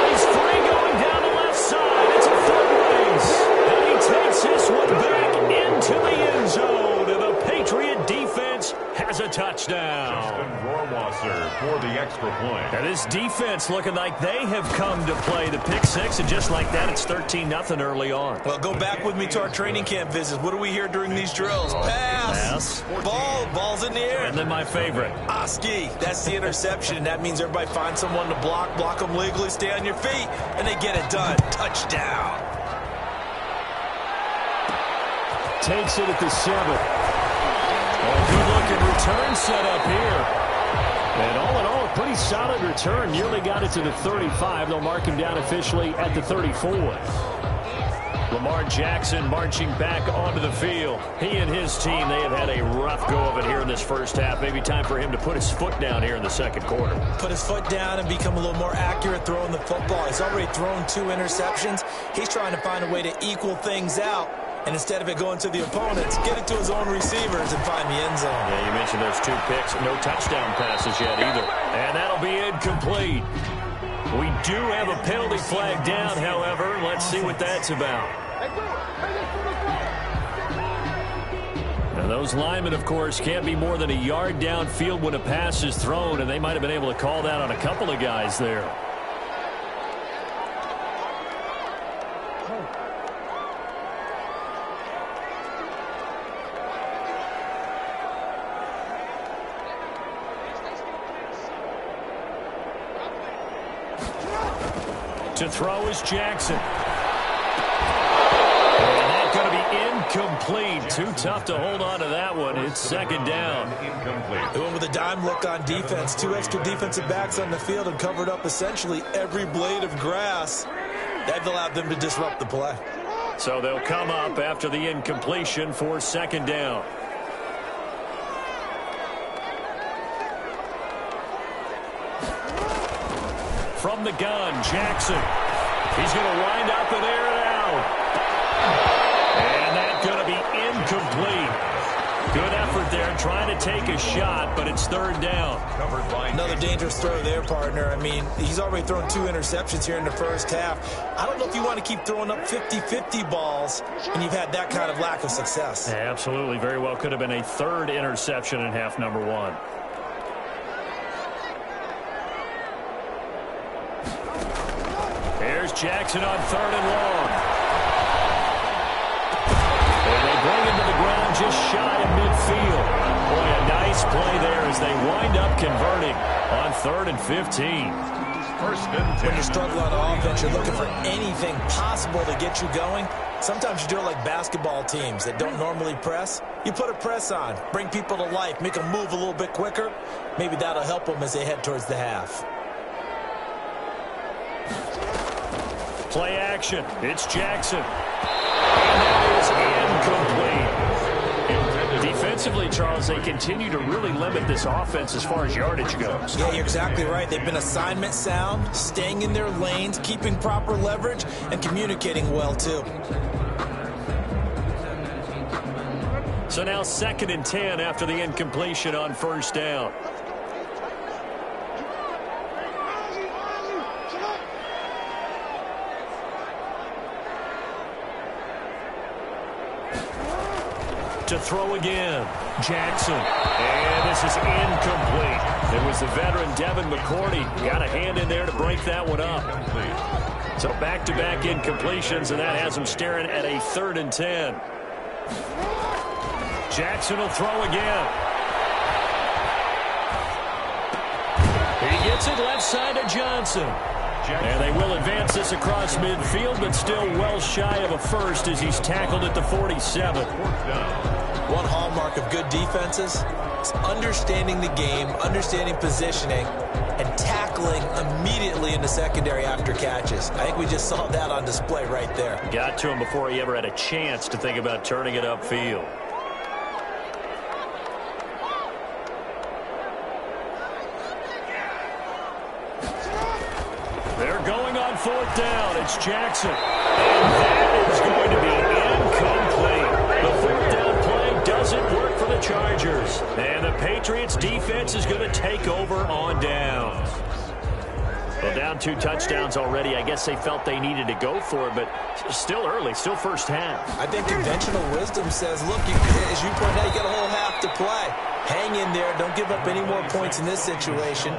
He's free going down the left side. It's a foot race. And he takes this one back into the end zone. And the Patriot defense has a touchdown. Justin Rohrwasser for the extra point. And this defense looking like they have come to play the pick 6. And just like that, it's 13-0 early on. Well, go back with me to our training camp visits. What do we hear during these drills? Pass. Ball's in the air. And then my favorite. Oski, that's the interception. That means everybody finds someone to block them legally, stay on your feet, and they get it done. Touchdown. Takes it at the 7. Good-looking return set up here. And all in all, a pretty solid return. Nearly got it to the 35. They'll mark him down officially at the 34. Lamar Jackson marching back onto the field. He and his team, they have had a rough go of it here in this first half. Maybe time for him to put his foot down here in the second quarter. Put his foot down and become a little more accurate throwing the football. He's already thrown 2 interceptions. He's trying to find a way to equal things out. And instead of it going to the opponents, get it to his own receivers and find the end zone. Yeah, you mentioned those 2 picks. No touchdown passes yet either. And that'll be incomplete. We do have a penalty flag down, however. Let's see what that's about. Now, those linemen, of course, can't be more than a yard downfield when a pass is thrown, and they might have been able to call that on a couple of guys there. To throw is Jackson. And that's going to be incomplete. Too tough to hold on to that one. It's second down. They went with a dime look on defense. 2 extra defensive backs on the field and covered up essentially every blade of grass. That allowed them to disrupt the play. So they'll come up after the incompletion for second down. From the gun, Jackson. He's going to wind up and air it out. And that's going to be incomplete. Good effort there trying to take a shot, but it's third down. Another dangerous throw there, partner. I mean, he's already thrown 2 interceptions here in the first half. I don't know if you want to keep throwing up 50-50 balls when you've had that kind of lack of success. Yeah, absolutely. Very well could have been a third interception in half number 1. Here's Jackson on third and long. And they bring him to the ground just shy of midfield. Boy, a nice play there as they wind up converting on 3rd and 15. First and 10. When you struggle on offense, you're looking for anything possible to get you going. Sometimes you do it like basketball teams that don't normally press. You put a press on, bring people to life, make them move a little bit quicker. Maybe that'll help them as they head towards the half. Play action. It's Jackson. And that is incomplete. Defensively, Charles, they continue to really limit this offense as far as yardage goes. Yeah, you're exactly right. They've been assignment sound, staying in their lanes, keeping proper leverage, and communicating well, too. So now 2nd and 10 after the incompletion on first down. To throw again, Jackson. And this is incomplete. It was the veteran Devin McCourty. Got a hand in there to break that one up. So back-to-back incompletions, and that has him staring at a 3rd and 10. Jackson will throw again. He gets it left side to Johnson. And they will advance this across midfield, but still well shy of a first as he's tackled at the 47. One hallmark of good defenses is understanding the game, understanding positioning, and tackling immediately in the secondary after catches. I think we just saw that on display right there. Got to him before he ever had a chance to think about turning it upfield. They're going on 4th down. It's Jackson. And that is going to be incomplete. The 4th down play doesn't work for the Chargers. And the Patriots defense is going to take over on downs. Well, down 2 touchdowns already. I guess they felt they needed to go for it, but still early, still first half. I think conventional wisdom says, look, as you point out, you got a whole half to play. Hang in there. Don't give up any more points in this situation.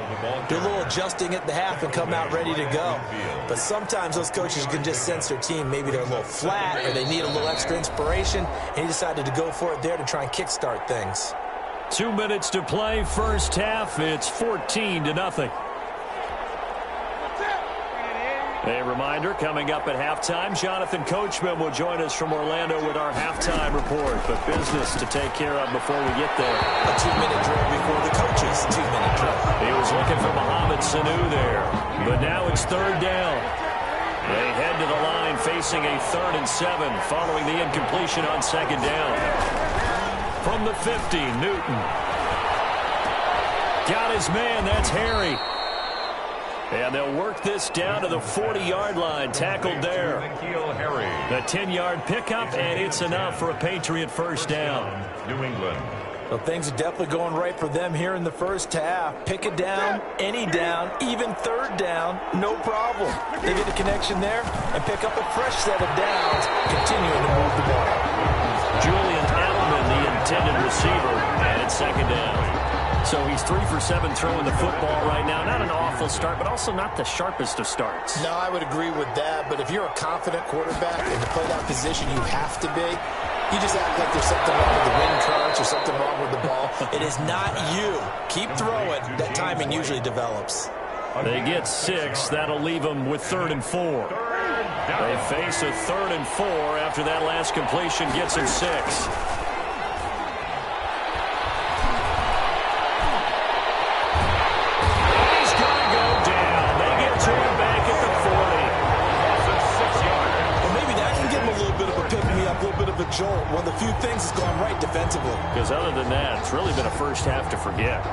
Do a little adjusting at the half and come out ready to go. But sometimes those coaches can just sense their team. Maybe they're a little flat or they need a little extra inspiration. And he decided to go for it there to try and kickstart things. 2 minutes to play, first half. It's 14-0. A reminder, coming up at halftime, Jonathan Coachman will join us from Orlando with our halftime report. But business to take care of before we get there. A 2-minute drill before the coaches' 2-minute drill. He was looking for Mohamed Sanu there. But now it's 3rd down. They head to the line facing a 3rd and 7 following the incompletion on 2nd down. From the 50, Newton. Got his man, that's Harry. And they'll work this down to the 40-yard line, tackled there. The 10-yard pickup, and it's enough for a Patriot first down. New England. Well, things are definitely going right for them here in the first half. Pick it down, any down, even third down, no problem. They get a connection there and pick up a fresh set of downs, continuing to move the ball. Julian Edelman, the intended receiver, and it's second down. So he's 3 for 7 throwing the football right now. Not an awful start, but also not the sharpest of starts. No, I would agree with that. But if you're a confident quarterback and to play that position you have to be, you just act like there's something wrong with the wind currents or something wrong with the ball. It is not you. Keep throwing. That timing usually develops. They get 6. That'll leave them with 3rd and 4. They face a 3rd and 4 after that last completion gets them 6. Jolt, one of the few things that's gone right defensively. Because other than that, it's really been a first half to forget.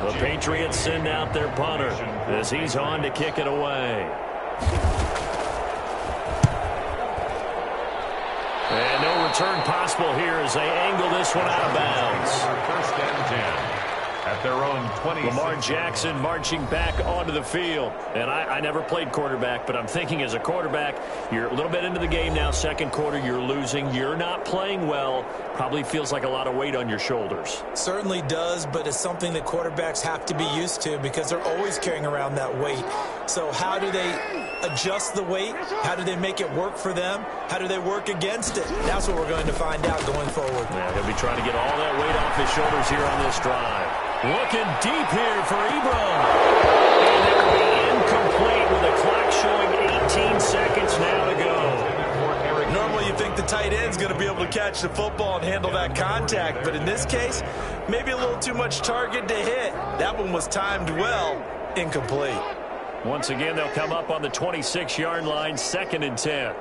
The Patriots send out their punter as he's on to kick it away. And no return possible here as they angle this one out of bounds. First and 10. At their own 20. Lamar Jackson marching back onto the field. And I never played quarterback, but I'm thinking as a quarterback, you're a little bit into the game now. Second quarter, you're losing. You're not playing well. Probably feels like a lot of weight on your shoulders. Certainly does, but it's something that quarterbacks have to be used to because they're always carrying around that weight. So how do they adjust the weight? How do they make it work for them? How do they work against it? That's what we're going to find out going forward. Yeah, he'll be trying to get all that weight off his shoulders here on this drive. Looking deep here for Ebron. And it will be incomplete with the clock showing 18 seconds now to go. Normally you think the tight end's going to be able to catch the football and handle that contact, but in this case, maybe a little too much target to hit. That one was timed well, incomplete. Once again, they'll come up on the 26-yard line, 2nd and 10.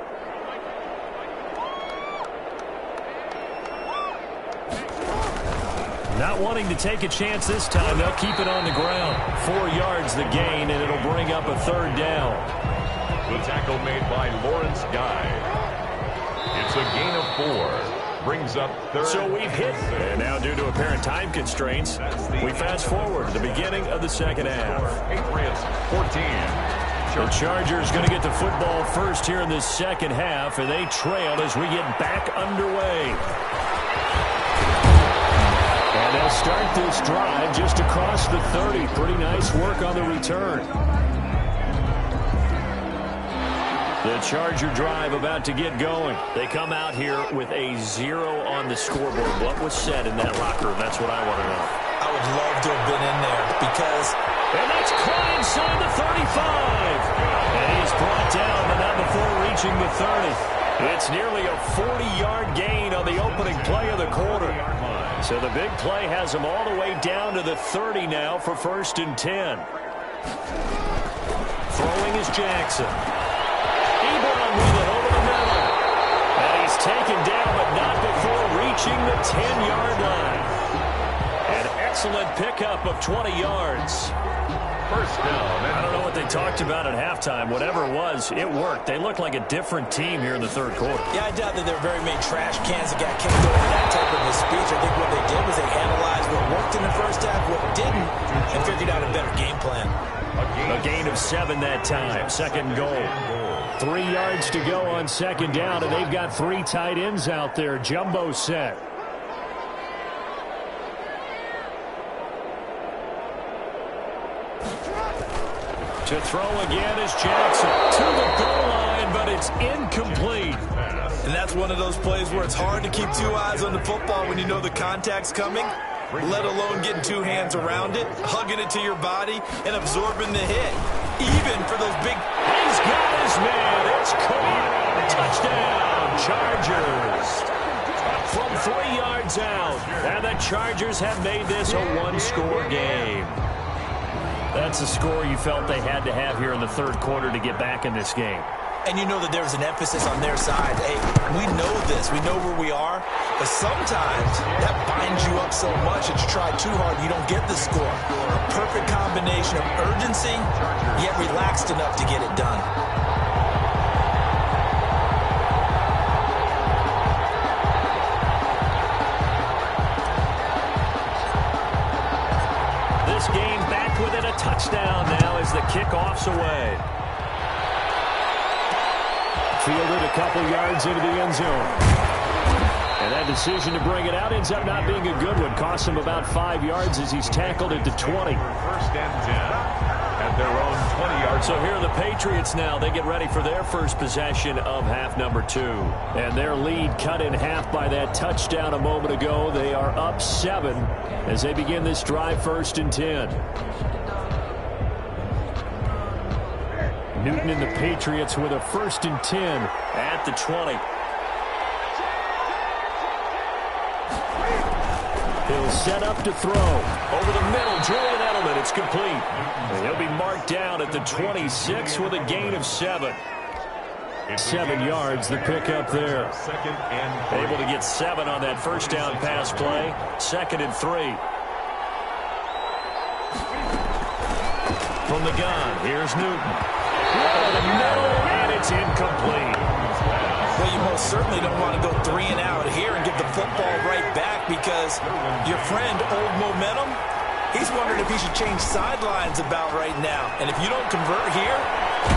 Not wanting to take a chance this time, they'll keep it on the ground. 4 yards the gain, and it'll bring up a 3rd down. The tackle made by Lawrence Guy. It's a gain of 4. Brings up 3rd. So we've hit, and now due to apparent time constraints, we fast forward to the beginning of the second half. Patriots 14. The Chargers going to get the football first here in this second half, and they trail as we get back underway. And they'll start this drive just across the 30. Pretty nice work on the return. The Charger drive about to get going. They come out here with a 0 on the scoreboard. What was said in that locker room? That's what I want to know. I would love to have been in there because... And that's caught inside the 35. And he's brought down, but not before reaching the 30. It's nearly a 40-yard gain on the opening play of the quarter. So the big play has him all the way down to the 30 now for 1st and 10. Throwing is Jackson. Ebron with it over the middle. And he's taken down, but not before reaching the 10-yard line. An excellent pickup of 20 yards. First down. I don't know what they talked about at halftime. Whatever it was, it worked. They look like a different team here in the 3rd quarter. Yeah, I doubt that there are very many trash cans that got kicked over that type of a speech. I think what they did was they analyzed what worked in the first half, what didn't, and figured out a better game plan. A gain of 7 that time. 2nd goal. 3 yards to go on 2nd down, and they've got 3 tight ends out there. Jumbo set. To throw again is Jackson. To the goal line, but it's incomplete. And that's one of those plays where it's hard to keep 2 eyes on the football when you know the contact's coming, let alone getting 2 hands around it, hugging it to your body, and absorbing the hit. Even for those big... He's got his man. It's caught. Touchdown, Chargers. From 3 yards out. And the Chargers have made this a 1-score game. That's a score you felt they had to have here in the 3rd quarter to get back in this game. And you know that there's an emphasis on their side. Hey, we know this. We know where we are. But sometimes that binds you up so much that you try too hard, you don't get the score. A perfect combination of urgency, yet relaxed enough to get it done. This game back within a touchdown now as the kickoff's away. Fielded a couple yards into the end zone. And that decision to bring it out ends up not being a good one. Costs him about 5 yards as he's tackled at the 20. First and 10 at their own 20-yard. So here are the Patriots now. They get ready for their first possession of half number 2. And their lead cut in half by that touchdown a moment ago. They are up 7 as they begin this drive, first and 10. Newton and the Patriots with a first and 10 at the 20. He'll set up to throw. Over the middle, Julian Edelman. It's complete. And he'll be marked down at the 26 with a gain of 7. 7 yards, the pickup there. Second and 3. Able to get 7 on that first down pass play. Second and 3. From the gun, here's Newton. Over the middle, and it's incomplete. Well, you most certainly don't want to go 3 and out here and give the football right back because your friend, Old Momentum, he's wondering if he should change sidelines about right now. And if you don't convert here,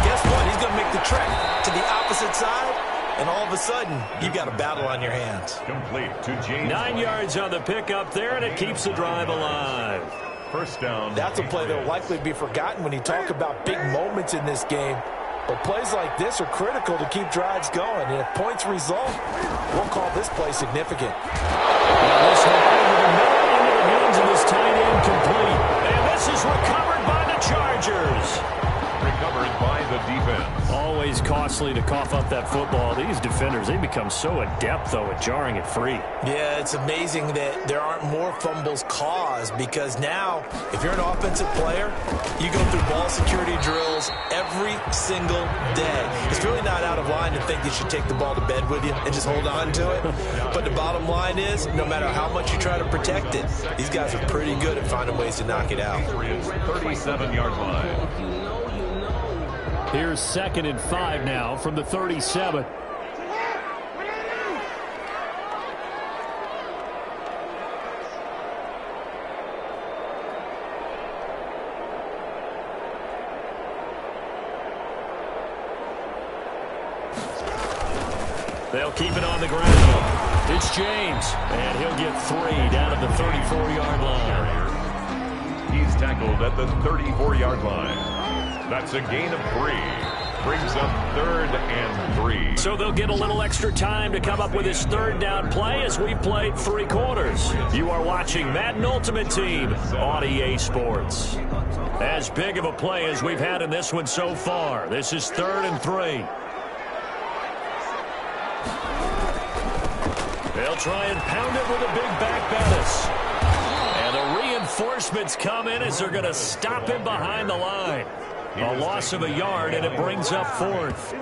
guess what? He's going to make the trek to the opposite side, and all of a sudden, you've got a battle on your hands. Complete to James. 9 yards on the pickup there, and it keeps the drive alive. First down. That's a play that will likely be forgotten when you talk about big moments in this game. But plays like this are critical to keep drives going. And if points result, we'll call this play significant. Now this one over the middle, into the hands of this tight end, complete. And this is recovered by the Chargers. Recovered by the defense. Always costly to cough up that football. These defenders, they become so adept, though, at jarring it free. Yeah, it's amazing that there aren't more fumbles caused because now, if you're an offensive player, you go through ball security drills every single day. It's really not out of line to think you should take the ball to bed with you and just hold on to it. But the bottom line is, no matter how much you try to protect it, these guys are pretty good at finding ways to knock it out. 37-yard line. Here's second and 5 now from the 37. They'll keep it on the ground. It's James, and he'll get 3 down at the 34-yard line. He's tackled at the 34-yard line. That's a gain of 3. Brings up 3rd and 3. So they'll get a little extra time to come up with his third down play as we played 3 quarters. You are watching Madden Ultimate Team on EA Sports. As big of a play as we've had in this one so far. This is 3rd and 3. They'll try and pound it with a big back Bettis. And the reinforcements come in as they're going to stop him behind the line. A loss of a yard, and it brings up 4th.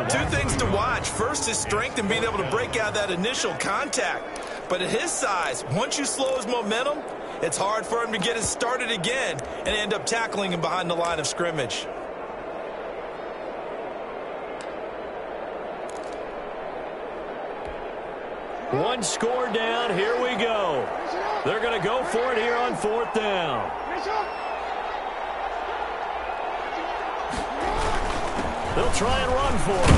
2 things to watch. First, his strength and being able to break out that initial contact. But at his size, once you slow his momentum, it's hard for him to get it started again and end up tackling him behind the line of scrimmage. One score down. Here we go. They're going to go for it here on 4th down. They'll try and run for it.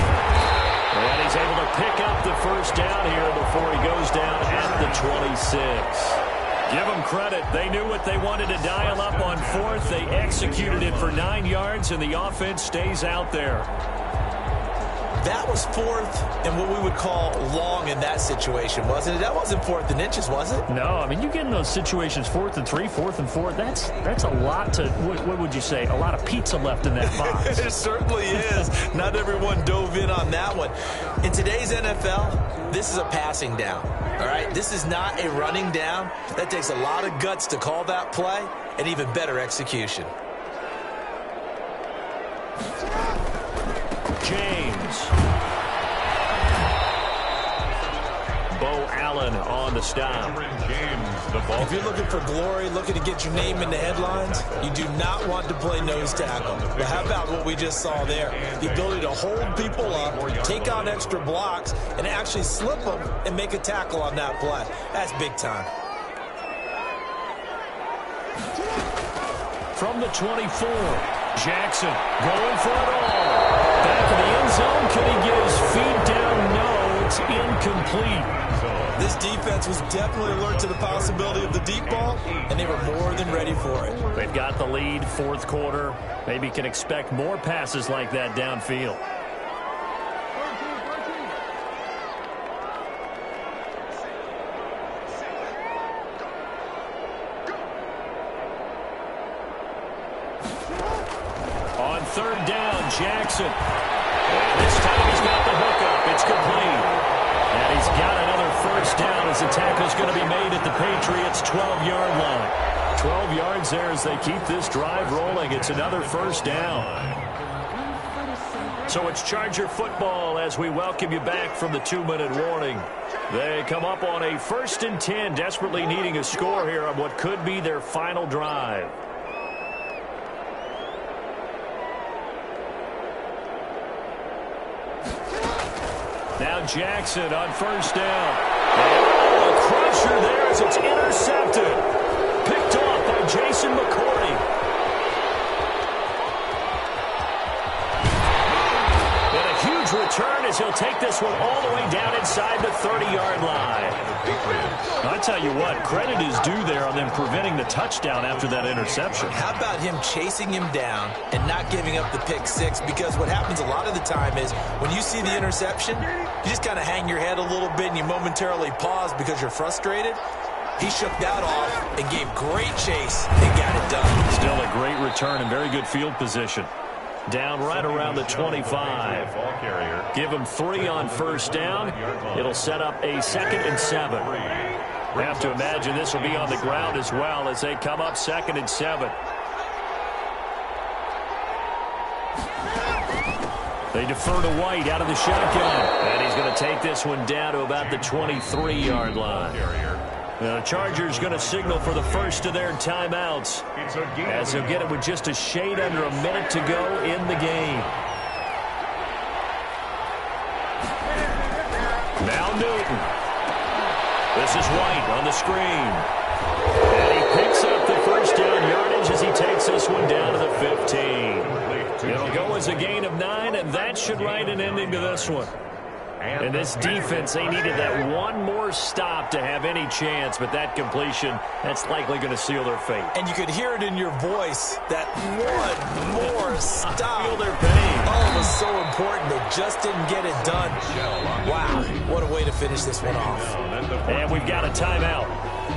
And he's able to pick up the first down here before he goes down at the 26. Give them credit. They knew what they wanted to dial up on 4th. They executed it for 9 yards, and the offense stays out there. That was 4th and what we would call long in that situation, wasn't it? That wasn't 4th and inches, was it? No, I mean, you get in those situations 4th and 3, 4th and 4. That's a lot to, what would you say, a lot of pizza left in that box. It certainly is. Not everyone dove in on that one. In today's NFL, this is a passing down, all right? This is not a running down. That takes a lot of guts to call that play and even better execution. James. downs. Bo Allen on the stop. If you're looking for glory, looking to get your name in the headlines, you do not want to play nose tackle. But how about what we just saw there? The ability to hold people up, take on extra blocks, and actually slip them and make a tackle on that play. That's big time. From the 24, Jackson going for it all. Back of the end zone. Can he get his feet down? No, it's incomplete. This defense was definitely alert to the possibility of the deep ball, and they were more than ready for it. They've got the lead, fourth quarter. Maybe can expect more passes like that downfield. On third down, Jackson. And this time he's got the hookup. It's complete. And he's got another first down as the tackle's going to be made at the Patriots' 12-yard line. 12 yards there as they keep this drive rolling. It's another first down. So it's Charger football as we welcome you back from the 2-minute warning. They come up on a 1st and 10, desperately needing a score here on what could be their final drive. Now Jackson on first down. Oh, a crusher there as it's intercepted. Picked off by Jason McCourty. And a huge return as he'll take this one all the way down inside the 30-yard line. I tell you what, credit is due there on them preventing the touchdown after that interception. How about him chasing him down and not giving up the pick six? Because what happens a lot of the time is when you see the interception, you just kind of hang your head a little bit and you momentarily pause because you're frustrated. He shook that off and gave great chase and got it done. Still a great return and very good field position. Down right around the 25. Give him 3 on first down. It'll set up a 2nd and 7. We have to imagine this will be on the ground as well as they come up 2nd and 7. They defer to White out of the shotgun. And he's going to take this one down to about the 23-yard line. The Chargers going to signal for the first of their timeouts as they'll get it with just a shade under a minute to go in the game. Now Newton. This is White on the screen. And he picks up the first down yardage as he takes this one down to the 15. It'll go as a gain of 9, and that should write an ending to this one. And this defense, they needed that one more stop to have any chance, but that completion, that's likely going to seal their fate. And you could hear it in your voice, that one more stop. Feel their pain. Oh, it was so important. They just didn't get it done. Wow, what a way to finish this one off. And we've got a timeout.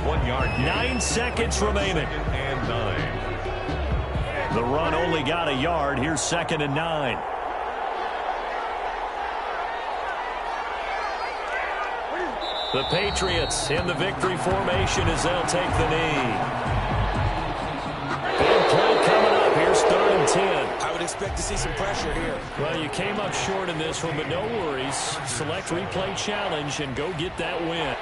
1 yard. 9 seconds remaining. And 9. The run only got a yard. Here's 2nd and 9. The Patriots in the victory formation as they'll take the knee. Big play coming up. Here's 3rd and 10. I would expect to see some pressure here. Well, you came up short in this one, but no worries. Select replay challenge and go get that win.